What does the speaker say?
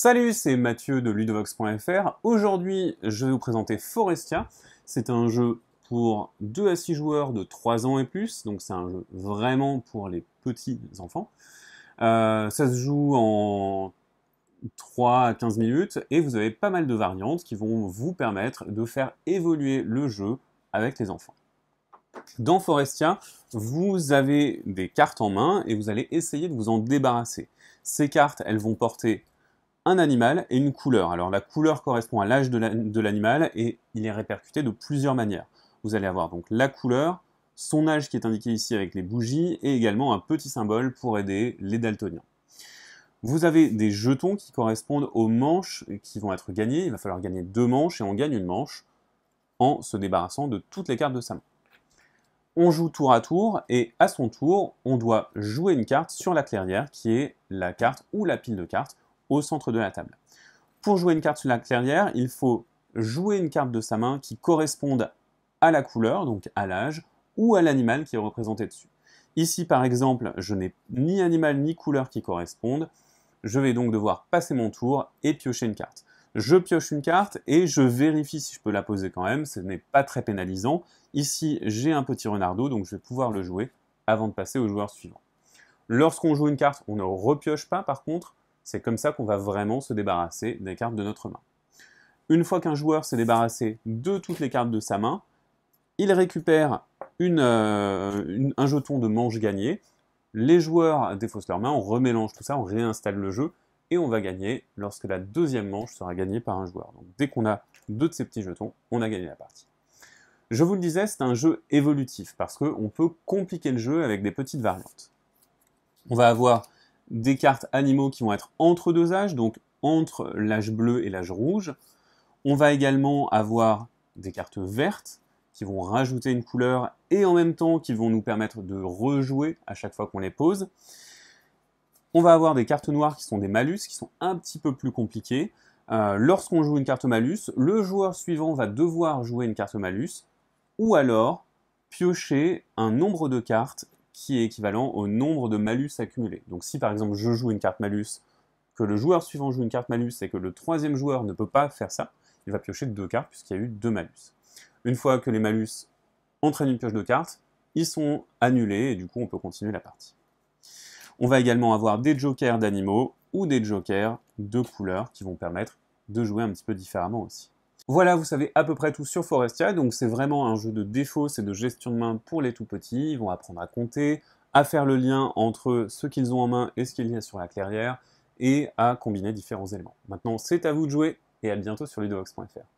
Salut, c'est Mathieu de Ludovox.fr. Aujourd'hui, je vais vous présenter Forestia. C'est un jeu pour 2 à 6 joueurs de 3 ans et plus, donc c'est un jeu vraiment pour les petits enfants. Ça se joue en 3 à 15 minutes et vous avez pas mal de variantes qui vont vous permettre de faire évoluer le jeu avec les enfants. Dans Forestia, vous avez des cartes en main et vous allez essayer de vous en débarrasser. Ces cartes, elles vont porter un animal et une couleur. Alors la couleur correspond à l'âge de l'animal et il est répercuté de plusieurs manières. Vous allez avoir donc la couleur, son âge qui est indiqué ici avec les bougies et également un petit symbole pour aider les daltoniens. Vous avez des jetons qui correspondent aux manches qui vont être gagnées. Il va falloir gagner 2 manches et on gagne une manche en se débarrassant de toutes les cartes de sa main. On joue tour à tour et à son tour, on doit jouer une carte sur la clairière qui est la carte ou la pile de cartes au centre de la table. Pour jouer une carte sur la clairière, il faut jouer une carte de sa main qui corresponde à la couleur, donc à l'âge, ou à l'animal qui est représenté dessus. Ici, par exemple, je n'ai ni animal ni couleur qui correspondent. Je vais donc devoir passer mon tour et piocher une carte. Je pioche une carte et je vérifie si je peux la poser quand même, ce n'est pas très pénalisant. Ici, j'ai un petit renardeau, donc je vais pouvoir le jouer avant de passer au joueur suivant. Lorsqu'on joue une carte, on ne repioche pas par contre. C'est comme ça qu'on va vraiment se débarrasser des cartes de notre main. Une fois qu'un joueur s'est débarrassé de toutes les cartes de sa main, il récupère un jeton de manche gagnée. Les joueurs défaussent leurs mains, on remélange tout ça, on réinstalle le jeu, et on va gagner lorsque la deuxième manche sera gagnée par un joueur. Donc dès qu'on a 2 de ces petits jetons, on a gagné la partie. Je vous le disais, c'est un jeu évolutif, parce qu'on peut compliquer le jeu avec des petites variantes. On va avoir des cartes animaux qui vont être entre 2 âges, donc entre l'âge bleu et l'âge rouge. On va également avoir des cartes vertes qui vont rajouter une couleur et en même temps qui vont nous permettre de rejouer à chaque fois qu'on les pose. On va avoir des cartes noires qui sont des malus, qui sont un petit peu plus compliquées. Lorsqu'on joue une carte malus, le joueur suivant va devoir jouer une carte malus, ou alors piocher un nombre de cartes qui est équivalent au nombre de malus accumulés. Donc si par exemple je joue une carte malus, que le joueur suivant joue une carte malus et que le troisième joueur ne peut pas faire ça, il va piocher 2 cartes puisqu'il y a eu 2 malus. Une fois que les malus entraînent une pioche de cartes, ils sont annulés et du coup on peut continuer la partie. On va également avoir des jokers d'animaux ou des jokers de couleurs qui vont permettre de jouer un petit peu différemment aussi. Voilà, vous savez à peu près tout sur Forestia, donc c'est vraiment un jeu de défausse et de gestion de main pour les tout petits. Ils vont apprendre à compter, à faire le lien entre ce qu'ils ont en main et ce qu'il y a sur la clairière, et à combiner différents éléments. Maintenant, c'est à vous de jouer, et à bientôt sur ludovox.fr.